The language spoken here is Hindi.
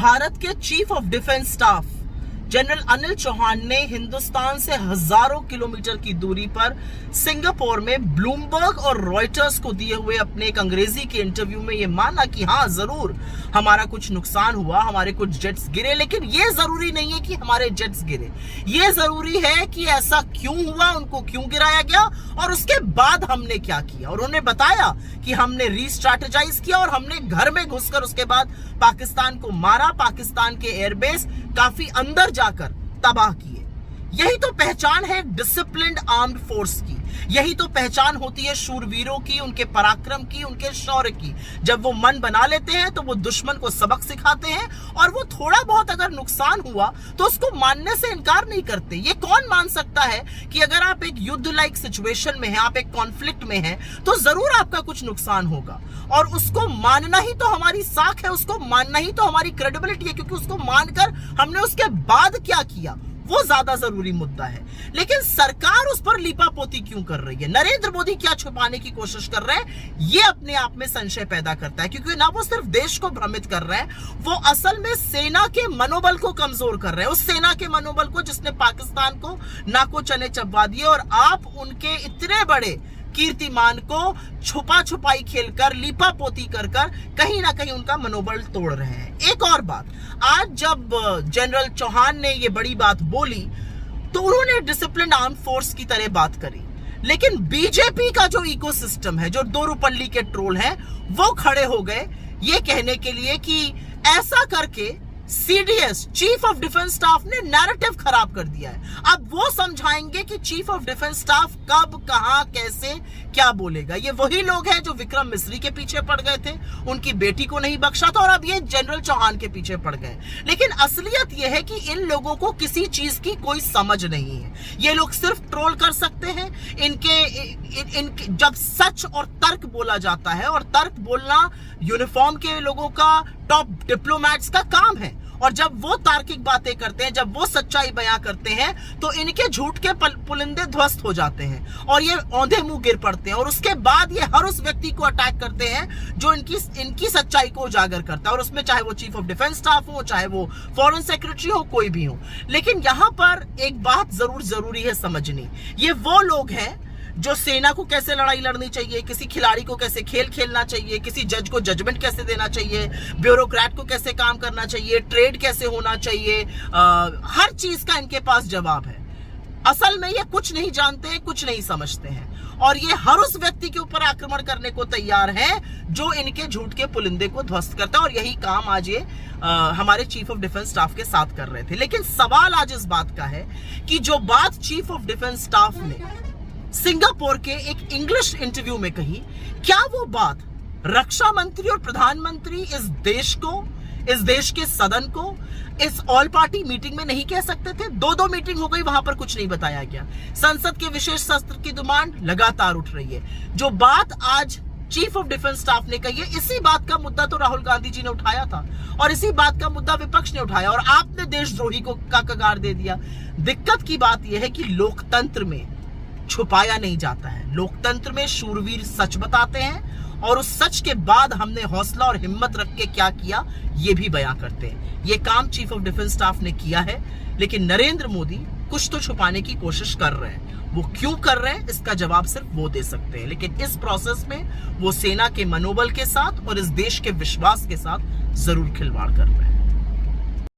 भारत के chief of defence staff general Anil Chauhan ने हिंदुस्तान से हजारों किलोमीटर की दूरी पर सिंगापुर में ब्लूमबर्ग और रॉयटर्स को दिए हुए अपने एक अंग्रेजी के इंटरव्यू में यह माना कि हाँ जरूर हमारा कुछ नुकसान हुआ, हमारे कुछ जेट्स गिरे, लेकिन यह जरूरी नहीं है कि हमारे जेट्स गिरे। यह जरूरी है कि ऐसा क्यों हुआ, उनको क्यों गिराया गया और उसके बाद हमने क्या किया। और उन्होंने बताया कि हमने रीस्ट्रैटेजाइज किया और हमने घर में घुसकर उसके बाद पाकिस्तान को मारा, पाकिस्तान के एयरबेस काफी अंदर जाकर तबाह किए। यही तो पहचान है डिसिप्लिन्ड आर्म्ड फोर्स की, यही तो पहचान होती है शूरवीरों की, उनके पराक्रम की, उनके शौर्य की। जब वो मन बना लेते हैं तो वो दुश्मन को सबक सिखाते हैं और वो थोड़ा बहुत अगर नुकसान हुआ तो उसको मानने से इनकार नहीं करते। ये कौन मान सकता है कि अगर आप एक युद्ध लाइक सिचुएशन में हैं, आप एक कॉन्फ्लिक्ट में हैं, तो जरूर आपका कुछ नुकसान होगा और उसको मानना ही तो हमारी साख है, उसको मानना ही तो हमारी क्रेडिबिलिटी है, क्योंकि उसको मानकर हमने उसके बाद क्या किया वो ज्यादा जरूरी मुद्दा है। लेकिन सरकार उस पर लीपापोती क्यों कर रही है, नरेंद्र मोदी क्या छुपाने की कोशिश कर रहे हैं, ये अपने आप में संशय पैदा करता है। क्योंकि ना वो सिर्फ देश को भ्रमित कर रहे हैं, वो असल में सेना के मनोबल को कमजोर कर रहे हैं, उस सेना के मनोबल को जिसने पाकिस्तान को नाको चने चबवा दिए। और आप उनके इतने बड़े कीर्तिमान को छुपा छुपाई खेलकर, लीपापोती कर कहीं ना कहीं उनका मनोबल तोड़ रहे हैं। एक और बात, आज जब जनरल चौहान ने ये बड़ी बात बोली तो उन्होंने डिसिप्लिन आर्म फोर्स की तरह बात करी, लेकिन बीजेपी का जो इकोसिस्टम है, जो दो रुपल्ली के ट्रोल हैं, वो खड़े हो गए ये कहने के लिए कि ऐसा करके CDS chief of defence staff ने नैरेटिव खराब कर दिया है। अब वो समझाएंगे कि चीफ ऑफ डिफेंस स्टाफ कब, कहां, कैसे, क्या बोलेगा। ये वही लोग हैं जो विक्रम मिस्री के पीछे पड़ गए थे, उनकी बेटी को नहीं बख्शा था, और अब ये जनरल चौहान के पीछे पड़ गए। लेकिन असलियत यह है कि इन लोगों को किसी चीज की कोई समझ नहीं है। ये लोग सिर्फ ट्रोल कर सकते हैं। इनके जब सच और तर्क बोला जाता है, और तर्क बोलना यूनिफॉर्म के लोगों का, टॉप डिप्लोमैट्स का काम है, और जब वो तार्किक बातें करते हैं, जब वो सच्चाई बयां करते हैं, तो इनके झूठ के पुलिंदे ध्वस्त हो जाते हैं और ये औंधे मुंह गिर पड़ते हैं। और उसके बाद ये हर उस व्यक्ति को अटैक करते हैं जो इनकी सच्चाई को उजागर करता है, और उसमें चाहे वो चीफ ऑफ डिफेंस स्टाफ हो, चाहे वो फॉरेन सेक्रेटरी हो, कोई भी हो। लेकिन यहां पर एक बात जरूर जरूरी है समझनी, ये वो लोग हैं जो सेना को कैसे लड़ाई लड़नी चाहिए, किसी खिलाड़ी को कैसे खेल खेलना चाहिए, किसी जज को जजमेंट कैसे देना चाहिए, ब्यूरोक्रेट को कैसे काम करना चाहिए, ट्रेड कैसे होना चाहिए, हर चीज का इनके पास जवाब है। असल में ये कुछ नहीं जानते, कुछ नहीं समझते हैं, और ये हर उस व्यक्ति के ऊपर आक्रमण करने को तैयार है जो इनके झूठ के पुलिंदे को ध्वस्त करता है। और यही काम आज ये हमारे चीफ ऑफ डिफेंस स्टाफ के साथ कर रहे थे। लेकिन सवाल आज इस बात का है कि जो बात चीफ ऑफ डिफेंस स्टाफ ने सिंगापुर के एक इंग्लिश इंटरव्यू में कही, क्या वो बात रक्षा मंत्री और प्रधानमंत्री इस देश को, इस देश के सदन को, इस ऑल पार्टी मीटिंग में नहीं कह सकते थे? दो मीटिंग हो गई, वहां पर कुछ नहीं बताया गया। संसद के विशेष सत्र की डिमांड लगातार उठ रही है। जो बात आज चीफ ऑफ डिफेंस स्टाफ ने कही है, इसी बात का मुद्दा तो राहुल गांधी जी ने उठाया था, और इसी बात का मुद्दा विपक्ष ने उठाया, और आपने देशद्रोही को का कगार दे दिया। दिक्कत की बात यह है कि लोकतंत्र में छुपाया नहीं जाता है। लोकतंत्र में शूरवीर सच बताते हैं, और उस सच के बाद हमने हौसला और हिम्मत रख के क्या किया ये भी बयां करते हैं। ये काम चीफ ऑफ डिफेंस स्टाफ ने किया है, लेकिन नरेंद्र मोदी कुछ तो छुपाने की कोशिश कर रहे हैं। वो क्यों कर रहे हैं इसका जवाब सिर्फ वो दे सकते हैं, लेकिन इस प्रोसेस में वो सेना के मनोबल के साथ और इस देश के विश्वास के साथ जरूर खिलवाड़ कर रहे हैं।